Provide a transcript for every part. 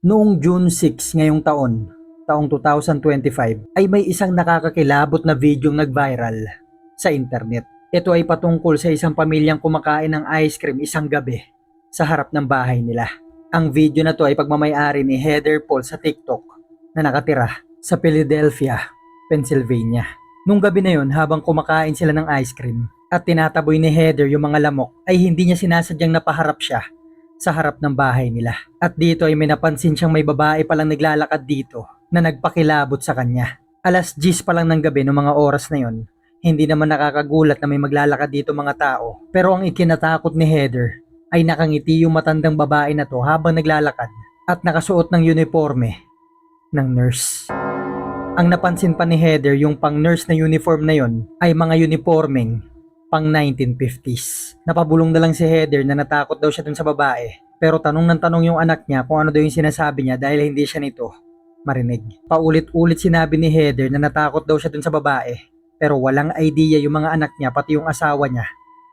Noong June 6 ngayong taong 2025, ay may isang nakakakilabot na videong nag-viral sa internet. Ito ay patungkol sa isang pamilyang kumakain ng ice cream isang gabi sa harap ng bahay nila. Ang video na to ay pagmamayari ni Heather Paul sa TikTok na nakatira sa Philadelphia, Pennsylvania. Nung gabi na yon, habang kumakain sila ng ice cream at tinataboy ni Heather yung mga lamok, ay hindi niya sinasadyang napaharap siya sa harap ng bahay nila. At dito ay may napansin siyang may babae palang naglalakad dito na nagpakilabot sa kanya. Alas 10 pa lang ng gabi noong mga oras na yon. Hindi naman nakakagulat na may maglalakad dito mga tao. Pero ang ikinatakot ni Heather ay nakangiti yung matandang babae na to habang naglalakad at nakasuot ng uniforme ng nurse. Ang napansin pa ni Heather yung pang nurse na uniform na yon ay mga uniformeng pang 1950s. Napabulong na lang si Heather na natakot daw siya dun sa babae. Pero tanong ng tanong yung anak niya kung ano daw yung sinasabi niya dahil hindi siya nito marinig. Paulit-ulit sinabi ni Heather na natakot daw siya dun sa babae. Pero walang idea yung mga anak niya pati yung asawa niya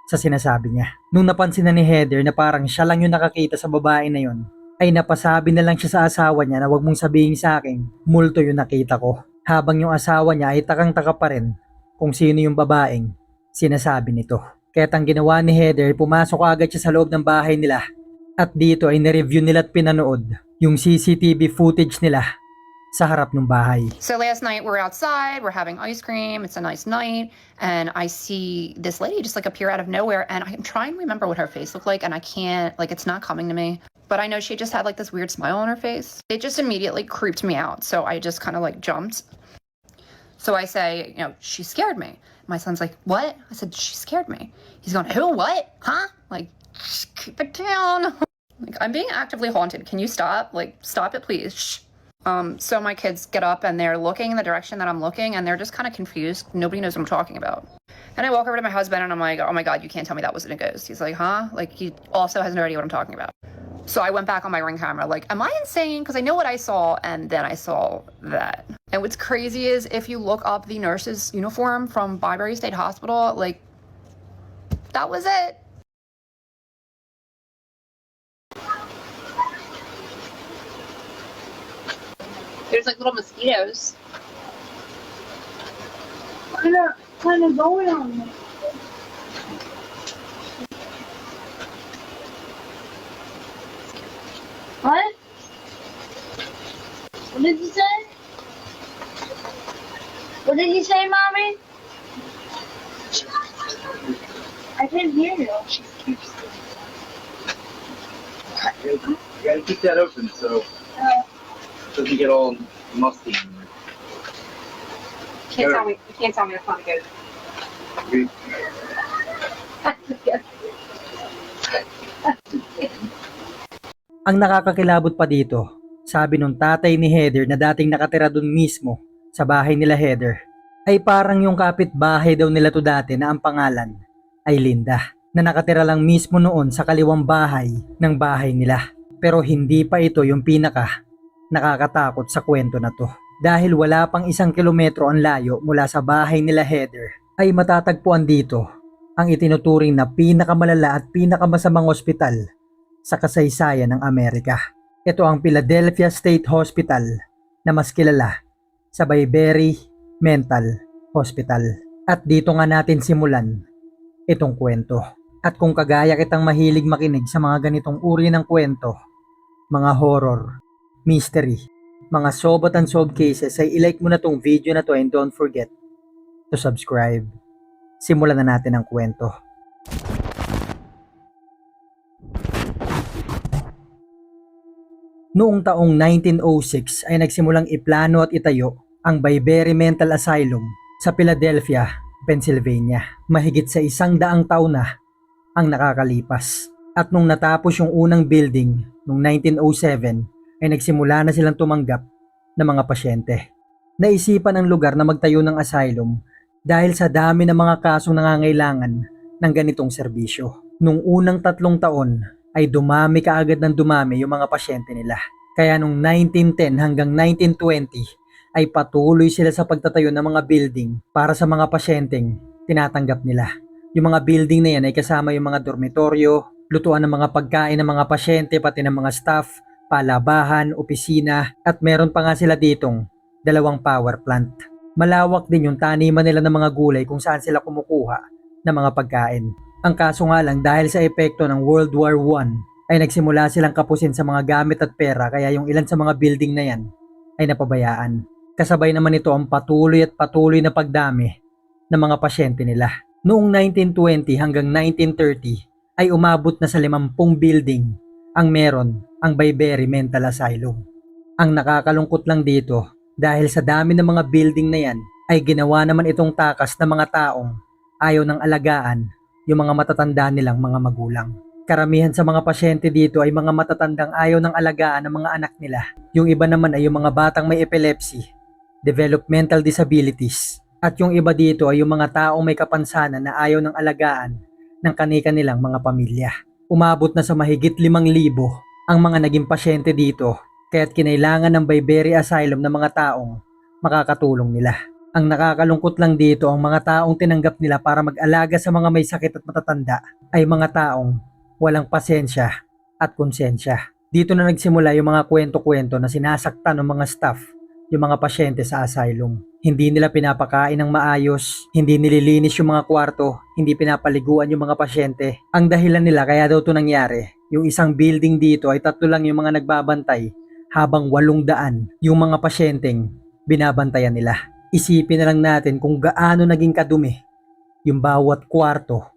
sa sinasabi niya. Nung napansin na ni Heather na parang siya lang yung nakakita sa babae na yon, ay napasabi na lang siya sa asawa niya na wag mong sabihin sa akin, multo yung nakita ko. Habang yung asawa niya ay takang-taka pa rin kung sino yung babaeng sinasabi nito. Kaya't ang ginawa ni Heather, pumasok agad siya sa loob ng bahay nila. At dito ay nireview nila at pinanood yung CCTV footage nila sa harap ng bahay. So last night we're outside, we're having ice cream, it's a nice night, and I see this lady just like appear out of nowhere, and I'm trying to remember what her face looked like, and I can't, like it's not coming to me. But I know she just had like this weird smile on her face. It just immediately creeped me out, so I just kind of like jumped. So I say, she scared me. My son's like, what? I said, she scared me. He's going, who, what? Huh? Like, shh, keep it down. Like, I'm being actively haunted. Can you stop? Like, stop it, please. Shh. So my kids get up and they're looking in the direction that I'm looking and they're just kind of confused. Nobody knows what I'm talking about. And I walk over to my husband and I'm like, oh my God, you can't tell me that wasn't a ghost. He's like, huh? Like, he also has no idea what I'm talking about. So I went back on my Ring camera, like, am I insane? Because I know what I saw, and then I saw that. And what's crazy is if you look up the nurse's uniform from Byberry State Hospital, like, that was it. There's like little mosquitoes. What kind of going on there? What? What did you say? What did you say, Mommy? I can't hear you. You gotta keep that open so it doesn't get all musty. You can't tell me it's not a ghost. Ang nakakakilabot pa dito, sabi nung tatay ni Heather na dating nakatira dun mismo sa bahay nila Heather, ay parang yung kapitbahay daw nila to dati na ang pangalan ay Linda, na nakatira lang mismo noon sa kaliwang bahay ng bahay nila. Pero hindi pa ito yung pinaka nakakatakot sa kwento na to. Dahil wala pang 1 kilometro ang layo mula sa bahay nila Heather, ay matatagpuan dito ang itinuturing na pinakamalala at pinakamasamang ospital sa kasaysayan ng Amerika. Ito ang Philadelphia State Hospital na mas kilala sa Byberry Mental Hospital. At dito nga natin simulan itong kwento. At kung kagaya kitang mahilig makinig sa mga ganitong uri ng kwento, mga horror, mystery, mga sobat and sob cases, ay ilike mo na tong video na to and don't forget to subscribe. Simulan na natin ang kwento. Noong taong 1906 ay nagsimulang iplano at itayo ang Byberry Mental Asylum sa Philadelphia, Pennsylvania. Mahigit sa 100 taon na ang nakakalipas. At nung natapos yung unang building noong 1907 ay nagsimula na silang tumanggap ng mga pasyente. Naisipan ng lugar na magtayo ng asylum dahil sa dami ng mga kasong nangangailangan ng ganitong serbisyo. Nung unang 3 taon ay dumami kaagad ng dumami yung mga pasyente nila. Kaya nung 1910 hanggang 1920 ay patuloy sila sa pagtatayo ng mga building para sa mga pasyenteng tinatanggap nila. Yung mga building na yan ay kasama yung mga dormitoryo, lutuan ng mga pagkain ng mga pasyente pati ng mga staff, palabahan, opisina, at meron pa nga sila ditong 2 power plant. Malawak din yung taniman nila ng mga gulay kung saan sila kumukuha ng mga pagkain. Ang kaso nga lang dahil sa epekto ng World War I ay nagsimula silang kapusin sa mga gamit at pera kaya yung ilan sa mga building na yan ay napabayaan. Kasabay naman ito ang patuloy na pagdami ng mga pasyente nila. Noong 1920 hanggang 1930 ay umabot na sa 50 building ang meron ang Bayberry Mental Asylum. Ang nakakalungkot lang dito dahil sa dami ng mga building na yan ay ginawa naman itong takas ng mga taong ayaw ng alagaan yung mga matatanda nilang mga magulang. Karamihan sa mga pasyente dito ay mga matatandang ayaw ng alagaan ng mga anak nila. Yung iba naman ay yung mga batang may epilepsy, developmental disabilities, at yung iba dito ay yung mga taong may kapansanan na ayaw ng alagaan ng kani-kanilang mga pamilya. Umabot na sa mahigit 5,000 ang mga naging pasyente dito kaya't kinailangan ng Bayberry Asylum ng mga taong makakatulong nila. Ang nakakalungkot lang dito ang mga taong tinanggap nila para mag-alaga sa mga may sakit at matatanda ay mga taong walang pasensya at konsensya. Dito na nagsimula yung mga kwento-kwento na sinasaktan ng mga staff yung mga pasyente sa asylum. Hindi nila pinapakain ng maayos, hindi nililinis yung mga kwarto, hindi pinapaliguan yung mga pasyente. Ang dahilan nila kaya daw ito nangyari, yung isang building dito ay 3 lang yung mga nagbabantay habang 800 yung mga pasyenteng binabantayan nila. Isipin na lang natin kung gaano naging kadumi yung bawat kwarto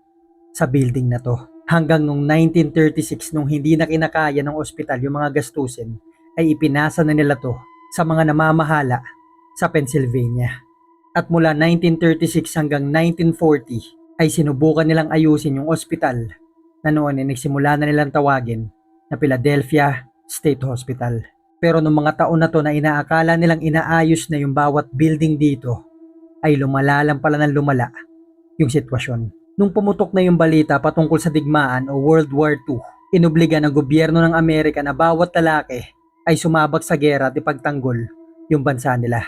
sa building na to. Hanggang noong 1936 nung hindi na kinakaya ng ospital yung mga gastusin ay ipinasa na nila to sa mga namamahala sa Pennsylvania. At mula 1936 hanggang 1940 ay sinubukan nilang ayusin yung ospital na noon ay nagsimula na nilang tawagin na Philadelphia State Hospital. Pero noong mga taon na to na inaakala nilang inaayos na yung bawat building dito ay lumala lang pala ng lumala yung sitwasyon. Nung pumutok na yung balita patungkol sa digmaan o World War II, inobliga ng gobyerno ng Amerika na bawat lalaki ay sumabak sa gera at ipagtanggol yung bansa nila.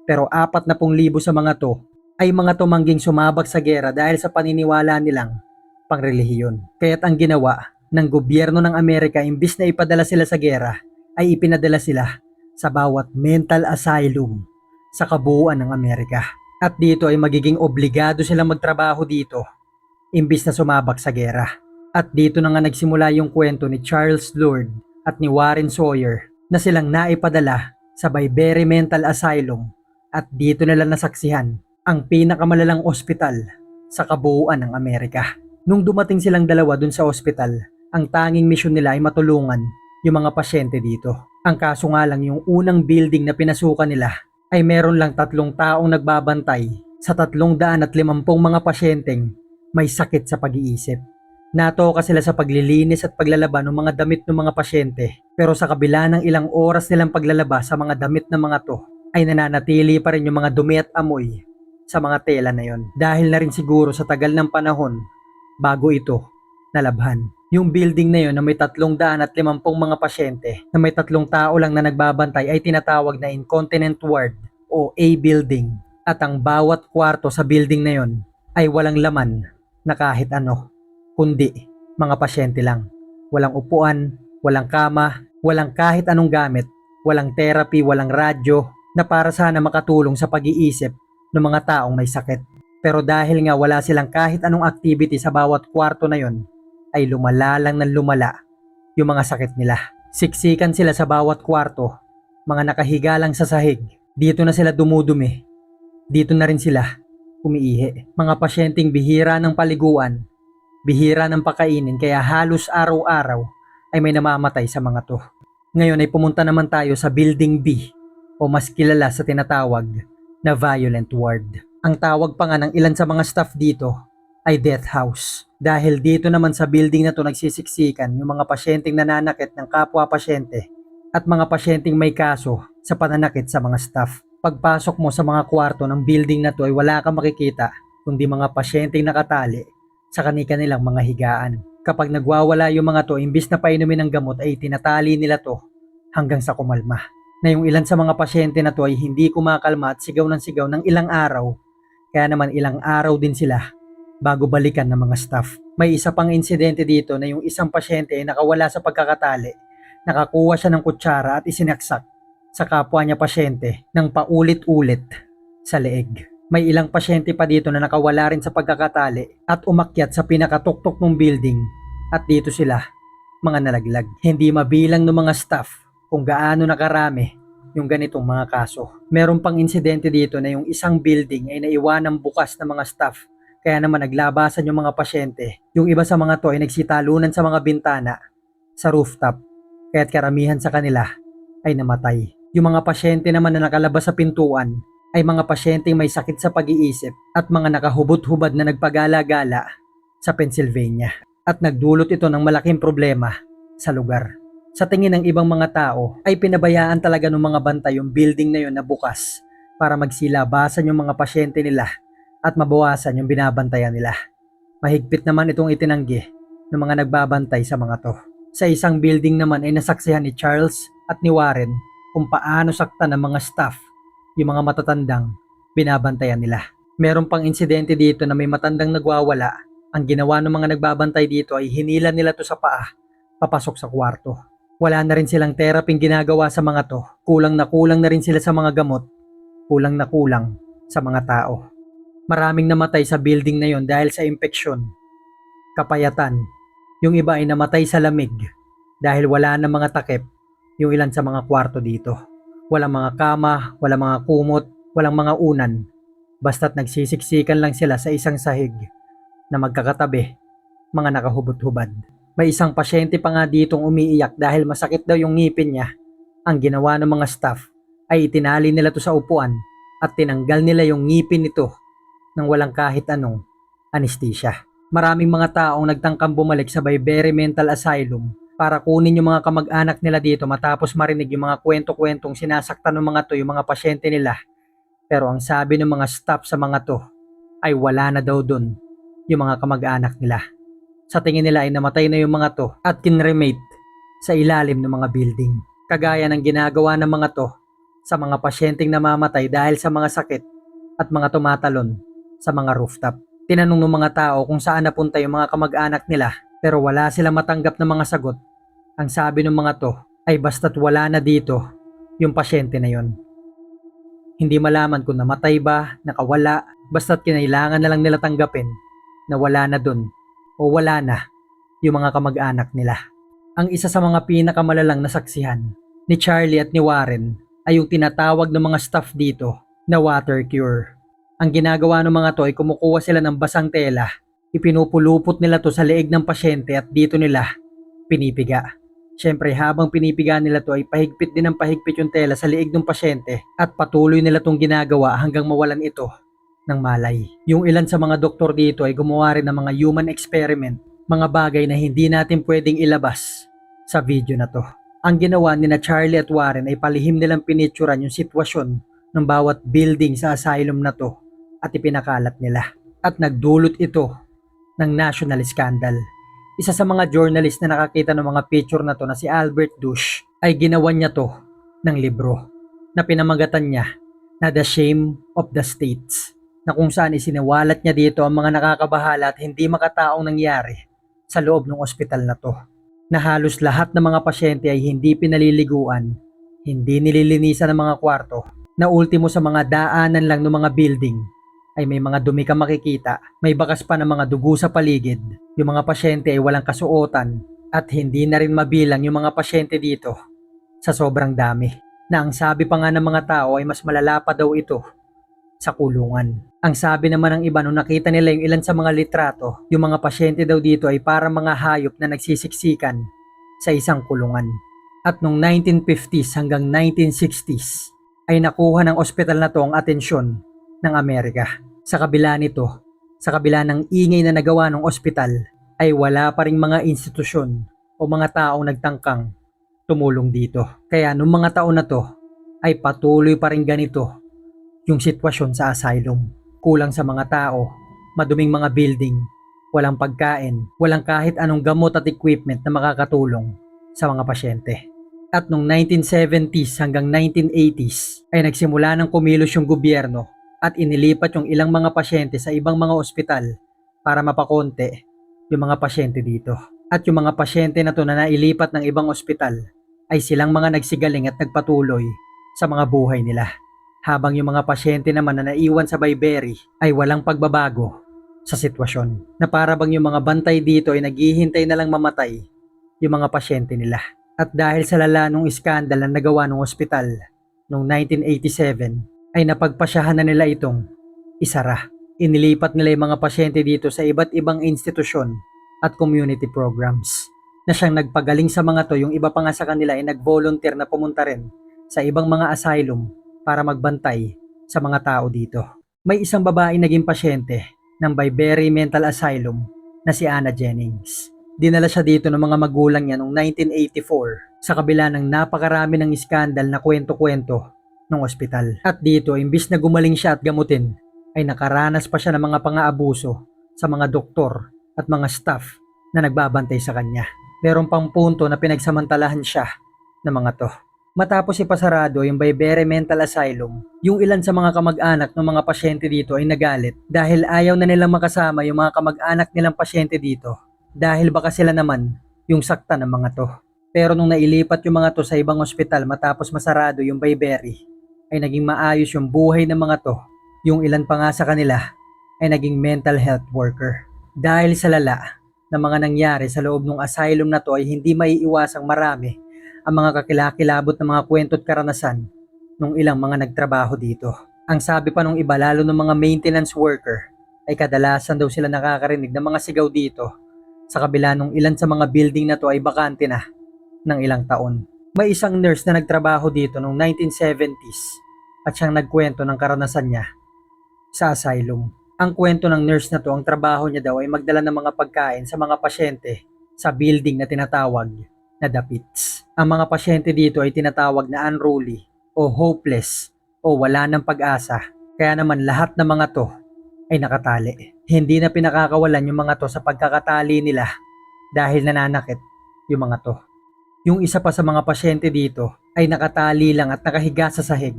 Pero 40,000 sa mga to ay mga tumangging sumabak sa gera dahil sa paniniwala nilang pangrelihiyon. Kaya't ang ginawa ng gobyerno ng Amerika imbis na ipadala sila sa gera ay ipinadala sila sa bawat mental asylum sa kabuuan ng Amerika. At dito ay magiging obligado silang magtrabaho dito imbis na sumabak sa gera. At dito na nga nagsimula yung kwento ni Charles Lord at ni Warren Sawyer na silang naipadala sa Bayberry Mental Asylum at dito nila nasaksihan ang pinakamalalang ospital sa kabuuan ng Amerika. Nung dumating silang dalawa dun sa ospital, ang tanging misyon nila ay matulungan yung mga pasyente dito. Ang kaso nga lang yung unang building na pinasukan nila ay meron lang 3 taong nagbabantay sa 350 mga pasyenteng may sakit sa pag-iisip. Natoka sila sa paglilinis at paglalaba ng mga damit ng mga pasyente pero sa kabila ng ilang oras nilang paglalaba sa mga damit ng mga to ay nananatili pa rin yung mga dumi at amoy sa mga tela na yon. Dahil na rin siguro sa tagal ng panahon bago ito nalabhan. Yung building na yon na may 350 mga pasyente na may 3 tao lang na nagbabantay ay tinatawag na incontinent ward o A building. At ang bawat kwarto sa building na yon ay walang laman na kahit ano, kundi mga pasyente lang. Walang upuan, walang kama, walang kahit anong gamit, walang therapy, walang radyo na para sana makatulong sa pag-iisip ng mga taong may sakit. Pero dahil nga wala silang kahit anong activity sa bawat kwarto na yon, ay lumala lang ng lumala yung mga sakit nila. Siksikan sila sa bawat kwarto, mga nakahiga lang sa sahig. Dito na sila dumudumi. Dito na rin sila umiihi. Mga pasyenteng bihira ng paliguan, bihira ng pakainin kaya halos araw-araw ay may namamatay sa mga to. Ngayon ay pumunta naman tayo sa Building B o mas kilala sa tinatawag na Violent Ward. Ang tawag pa nga ng ilan sa mga staff dito ay Death House. Dahil dito naman sa building na to nagsisiksikan yung mga pasyenteng nananakit ng kapwa pasyente at mga pasyenteng may kaso sa pananakit sa mga staff. Pagpasok mo sa mga kwarto ng building na to ay wala kang makikita kundi mga pasyenteng nakatali sa kanilang mga higaan. Kapag nagwawala yung mga to, imbis na painumin ng gamot ay tinatali nila to hanggang sa kumalma. Na yung ilan sa mga pasyente na to ay hindi kumakalma at sigaw ng ilang araw. Kaya naman ilang araw din sila bago balikan ng mga staff. May isa pang insidente dito na yung isang pasyente ay nakawala sa pagkakatali Nakakuha siya ng kutsara at isinaksak sa kapwa niya pasyente ng paulit-ulit sa leeg. May ilang pasyente pa dito na nakawala rin sa pagkakatali at umakyat sa pinakatuktok ng building at dito sila mga nalaglag. Hindi mabilang ng mga staff kung gaano nakarami yung ganitong mga kaso. Meron pang insidente dito na yung isang building ay naiwanang bukas ng mga staff kaya naman naglabasan yung mga pasyente. Yung iba sa mga to ay nagsitalunan sa mga bintana sa rooftop kaya't karamihan sa kanila ay namatay. Yung mga pasyente naman na nakalabas sa pintuan ay mga pasyenteng may sakit sa pag-iisip at mga nakahubot-hubad na nagpagala-gala sa Pennsylvania. At nagdulot ito ng malaking problema sa lugar. Sa tingin ng ibang mga tao ay pinabayaan talaga ng mga bantay yung building na yun na bukas para magsilabasan yung mga pasyente nila at mabawasan yung binabantayan nila. Mahigpit naman itong itinanggi ng mga nagbabantay sa mga to. Sa isang building naman ay nasaksihan ni Charles at ni Warren kung paano saktan ng mga staff yung mga matatandang binabantayan nila. Meron pang insidente dito na may matandang nagwawala. Ang ginawa ng mga nagbabantay dito ay hinila nila to sa paa papasok sa kwarto. Wala na rin silang therapy ginagawa sa mga to. Kulang na rin sila sa mga gamot. Kulang na kulang sa mga tao. Maraming namatay sa building na yon dahil sa impeksyon, kapayatan. Yung iba ay namatay sa lamig dahil wala na mga takip yung ilan sa mga kwarto dito. Walang mga kama, walang mga kumot, walang mga unan. Basta't nagsisiksikan lang sila sa isang sahig na magkakatabi, mga nakahubot-hubad. May isang pasyente pa nga ditong umiiyak dahil masakit daw yung ngipin niya. Ang ginawa ng mga staff ay itinali nila to sa upuan at tinanggal nila yung ngipin nito nang walang kahit anong anesthesia. Maraming mga taong nagtangkang bumalik sa Bayberry Mental Asylum para kunin yung mga kamag-anak nila dito matapos marinig yung mga kwento-kwentong sinasaktan ng mga to yung mga pasyente nila. Pero ang sabi ng mga staff sa mga to ay wala na daw dun yung mga kamag-anak nila. Sa tingin nila ay namatay na yung mga to at kinremate sa ilalim ng mga building. Kagaya ng ginagawa ng mga to sa mga pasyenteng namamatay dahil sa mga sakit at mga tumatalon sa mga rooftop. Tinanong ng mga tao kung saan napunta yung mga kamag-anak nila pero wala silang matanggap na mga sagot. Ang sabi ng mga to ay basta't wala na dito yung pasyente na yon. Hindi malaman kung namatay ba, nakawala, basta't kinailangan na lang nila tanggapin na wala na dun o wala na yung mga kamag-anak nila. Ang isa sa mga pinakamalalang nasaksihan ni Charlie at ni Warren ay yung tinatawag ng mga staff dito na water cure. Ang ginagawa ng mga to ay kumukuha sila ng basang tela, ipinupulupot nila to sa leeg ng pasyente at dito nila pinipiga. Siyempre habang pinipiga nila to ay pahigpit din ng pahigpit yung tela sa leeg ng pasyente at patuloy nila tong ginagawa hanggang mawalan ito ng malay. Yung ilan sa mga doktor dito ay gumawa rin ng mga human experiment, mga bagay na hindi natin pwedeng ilabas sa video na to. Ang ginawa ni na Charlie at Warren ay palihim nilang pinicturan yung sitwasyon ng bawat building sa asylum na to at ipinakalat nila. At nagdulot ito ng national scandal. Isa sa mga journalist na nakakita ng mga picture na to na si Albert Dush ay ginawan niya to ng libro na pinamagatan niya na The Shame of the States, na kung saan isiniwalat niya dito ang mga nakakabahala at hindi makataong nangyari sa loob ng ospital na to. Na halos lahat ng mga pasyente ay hindi pinaliliguan, hindi nililinisan ng mga kwarto, na ultimo sa mga daanan lang ng mga building ay may mga dumi ka makikita, may bakas pa ng mga dugo sa paligid. Yung mga pasyente ay walang kasuotan at hindi na rin mabilang yung mga pasyente dito sa sobrang dami. Na ang sabi pa nga ng mga tao ay mas malala pa daw ito sa kulungan. Ang sabi naman ng iba nung nakita nila yung ilan sa mga litrato, yung mga pasyente daw dito ay parang mga hayop na nagsisiksikan sa isang kulungan. At noong 1950s hanggang 1960s ay nakuha ng ospital na to ang atensyon ng Amerika. Sa kabila nito, sa kabila ng ingay na nagawa ng ospital, ay wala pa ring mga institusyon o mga taong nagtangkang tumulong dito. Kaya noong mga taon na to ay patuloy pa rin ganito yung sitwasyon sa asylum. Kulang sa mga tao, maduming mga building, walang pagkain, walang kahit anong gamot at equipment na makakatulong sa mga pasyente. At noong 1970s hanggang 1980s ay nagsimula ng kumilos yung gobyerno at inilipat yung ilang mga pasyente sa ibang mga ospital para mapakonte yung mga pasyente dito. At yung mga pasyente na to na nailipat ng ibang ospital ay silang mga nagsigaling at nagpatuloy sa mga buhay nila. Habang yung mga pasyente naman na naiwan sa Bayberry ay walang pagbabago sa sitwasyon. Na para bang yung mga bantay dito ay naghihintay na lang mamatay yung mga pasyente nila. At dahil sa lala nung iskandal na nagawa ng ospital noong 1987 ay napagpasyahan na nila itong isara. Inilipat nila yung mga pasyente dito sa iba't ibang institusyon at community programs. Na siyang nagpagaling sa mga to, yung iba pa nga sa kanila ay nag-volunteer na pumunta rin sa ibang mga asylum para magbantay sa mga tao dito. May isang babae naging pasyente ng Bayberry Mental Asylum na si Anna Jennings. Dinala siya dito ng mga magulang niya noong 1984 sa kabila ng napakarami ng iskandal na kwento-kwento ng ospital. At dito, imbis na gumaling siya at gamutin, ay nakaranas pa siya ng mga pang-aabuso sa mga doktor at mga staff na nagbabantay sa kanya. Meron pang punto na pinagsamantalahan siya ng mga to. Matapos ipasarado yung Bayberry Mental Asylum, yung ilan sa mga kamag-anak ng mga pasyente dito ay nagalit dahil ayaw na nilang makasama yung mga kamag-anak nilang pasyente dito dahil baka sila naman yung sakta ng mga to. Pero nung nailipat yung mga to sa ibang ospital matapos masarado yung Bayberry, ay naging maayos yung buhay ng mga to. Yung ilan pa nga sa kanila ay naging mental health worker. Dahil sa lala na mga nangyari sa loob ng asylum na to ay hindi maiiwasang marami ang mga kakilakilabot na mga kwento at karanasan ng ilang mga nagtrabaho dito. Ang sabi pa nung iba lalo ng mga maintenance worker ay kadalasan daw sila nakakarinig ng mga sigaw dito sa kabila nung ilan sa mga building na to ay bakante na ng ilang taon. May isang nurse na nagtrabaho dito noong 1970s at siyang nagkwento ng karanasan niya sa asylum. Ang kwento ng nurse na to, ang trabaho niya daw ay magdala ng mga pagkain sa mga pasyente sa building na tinatawag na The Pits. Ang mga pasyente dito ay tinatawag na unruly o hopeless o wala ng pag-asa. Kaya naman lahat ng mga to ay nakatali. Hindi na pinakakawalan yung mga to sa pagkakatali nila dahil nananakit yung mga to. Yung isa pa sa mga pasyente dito ay nakatali lang at nakahiga sa sahig.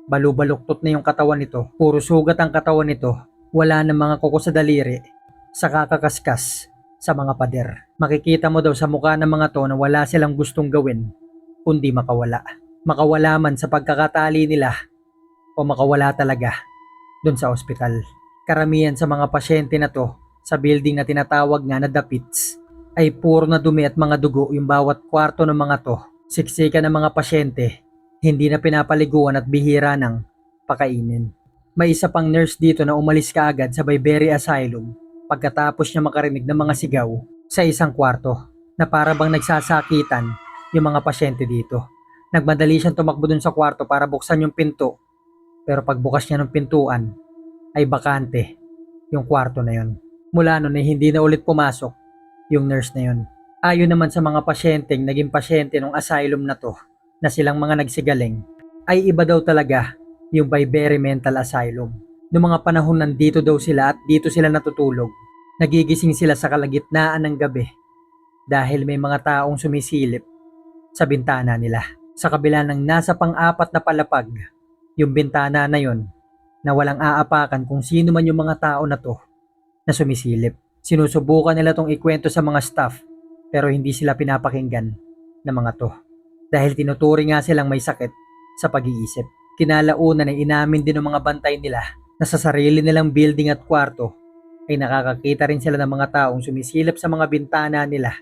Balubaluktot na yung katawan nito. Puro sugat ang katawan nito. Wala ng mga kuko sa daliri sa kakakaskas sa mga pader. Makikita mo daw sa mukha ng mga to na wala silang gustong gawin kundi makawala. Makawala man sa pagkakatali nila o makawala talaga dun sa ospital. Karamihan sa mga pasyente na to sa building na tinatawag nga na The Pits ay puro na dumi at mga dugo yung bawat kwarto ng mga to. Siksika ng mga pasyente, hindi na pinapaliguan at bihira ng pakainin. May isa pang nurse dito na umalis kaagad sa Bayberry Asylum pagkatapos niya makarinig ng mga sigaw sa isang kwarto na para bang nagsasakitan yung mga pasyente dito. Nagmadali siyang tumakbo dun sa kwarto para buksan yung pinto, pero pagbukas niya ng pintuan ay bakante yung kwarto na yun. Mula nun ay hindi na ulit pumasok yung nurse na yun. Ayon naman sa mga pasyenteng naging pasyente ng asylum na to na silang mga nagsigaling, ay iba daw talaga yung Bayberry Mental Asylum. Noong mga panahon nandito daw sila at dito sila natutulog, nagigising sila sa kalagitnaan ng gabi dahil may mga taong sumisilip sa bintana nila. Sa kabila ng nasa pang-apat na palapag, yung bintana na yon na walang aapakan kung sino man yung mga tao na to na sumisilip. Sinusubukan nila tong ikwento sa mga staff pero hindi sila pinapakinggan ng mga to dahil tinuturing nga silang may sakit sa pag-iisip. Kinalaunan ay inamin din ng mga bantay nila na sa sarili nilang building at kwarto ay nakakakita rin sila ng mga taong sumisilip sa mga bintana nila,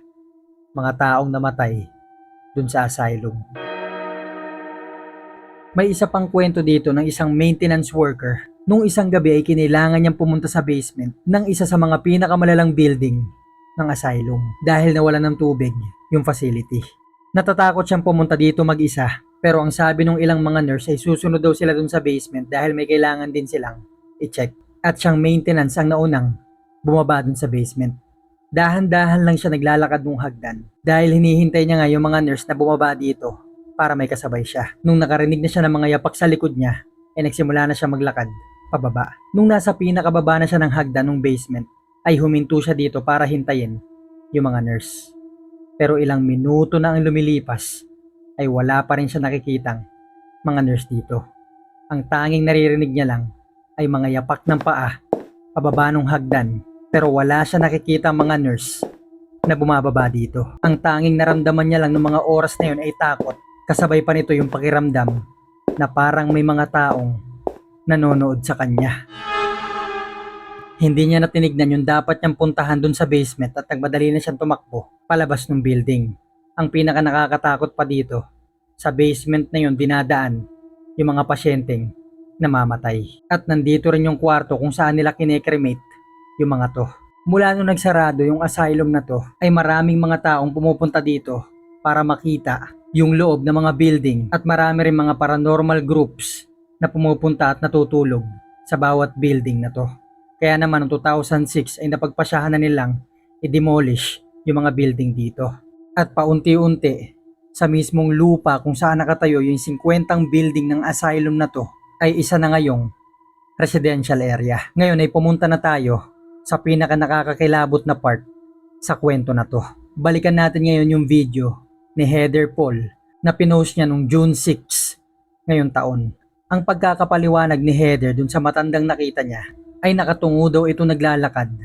mga taong namatay dun sa asylum. May isa pang kwento dito ng isang maintenance worker. Nung isang gabi ay kinailangan niyang pumunta sa basement ng isa sa mga pinakamalalang building ng asylum dahil nawalan ng tubig yung facility. Natatakot siyang pumunta dito mag-isa. Pero ang sabi ng ilang mga nurse ay susunod daw sila dun sa basement dahil may kailangan din silang i-check. At siyang maintenance ang naunang bumaba dun sa basement. Dahan-dahan lang siya naglalakad ng hagdan dahil hinihintay niya nga yung mga nurse na bumaba dito para may kasabay siya. Nung nakarinig na siya ng mga yapak sa likod niya, ay nagsimula na siya maglakad pababa. Nung nasa pinakababa na siya ng hagdan ng basement, ay huminto siya dito para hintayin yung mga nurse. Pero ilang minuto na ang lumilipas, ay wala pa rin siya nakikitang mga nurse dito. Ang tanging naririnig niya lang ay mga yapak ng paa pababa ng hagdan pero wala siya nakikitang mga nurse na bumababa dito. Ang tanging naramdaman niya lang ng mga oras na yun ay takot. Kasabay pa nito yung pakiramdam na parang may mga taong nanonood sa kanya. Hindi niya natinignan yung dapat niyang puntahan dun sa basement at nagmadali na siyang tumakbo palabas ng building. Ang pinaka nakakatakot pa dito, sa basement na yun dinadaan yung mga pasyenteng namamatay. At nandito rin yung kwarto kung saan nila kinekremate yung mga to. Mula nung nagsarado yung asylum na to, ay maraming mga taong pumupunta dito para makita yung loob ng mga building at marami rin mga paranormal groups na pumupunta at natutulog sa bawat building na to. Kaya naman noong 2006 ay napagpasyahan na nilang i-demolish yung mga building dito. At paunti-unti sa mismong lupa kung saan nakatayo yung 50 building ng asylum na to ay isa na ngayong residential area. Ngayon ay pumunta na tayo sa pinaka nakakakilabot na part sa kwento na to. Balikan natin ngayon yung video ni Heather Paul na pinost niya noong June 6 ngayong taon. Ang pagkakapaliwanag ni Heather dun sa matandang nakita niya ay nakatungo daw ito naglalakad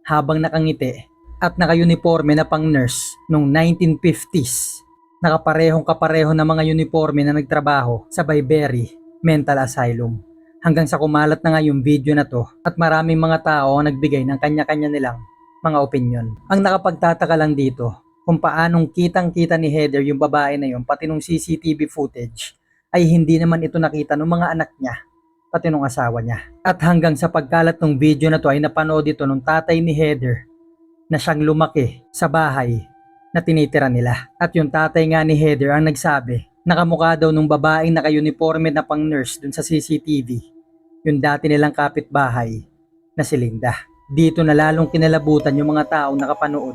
habang nakangiti at naka-uniforme na pang nurse noong 1950s. Nakaparehong kapareho na mga uniforme na nagtrabaho sa Bayberry Mental Asylum. Hanggang sa kumalat na nga yung video na to at maraming mga tao ang nagbigay ng kanya-kanya nilang mga opinion. Ang nakapagtataka lang dito kung paanong kitang-kita ni Heather yung babae na yun pati nung CCTV footage ay hindi naman ito nakita ng mga anak niya pati nung asawa niya. At hanggang sa pagkalat ng video na to ay napanood ito nung tatay ni Heather na siyang lumaki sa bahay na tinitira nila. At yung tatay nga ni Heather ang nagsabi nakamukha daw nung babaeng naka-uniforme na pang nurse dun sa CCTV yung dati nilang kapitbahay na si Linda. Dito na lalong kinalabutan yung mga taong nakapanood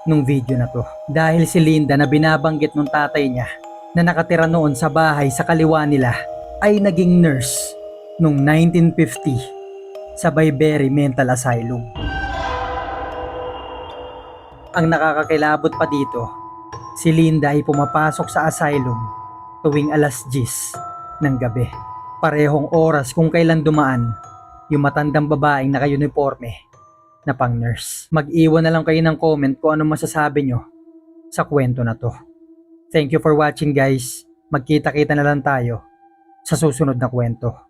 nung video na to. Dahil si Linda na binabanggit nung tatay niya na nakatira noon sa bahay sa kaliwa nila ay naging nurse nung 1950 sa Bayberry Mental Asylum. Ang nakakakilabot pa dito, si Linda ay pumapasok sa asylum tuwing alas 10 ng gabi. Parehong oras kung kailan dumaan yung matandang babaeng naka-uniforme na pang nurse. Mag-iwan na lang kayo ng comment kung ano masasabi nyo sa kwento na to. Thank you for watching guys. Magkita-kita na lang tayo sa susunod na kwento.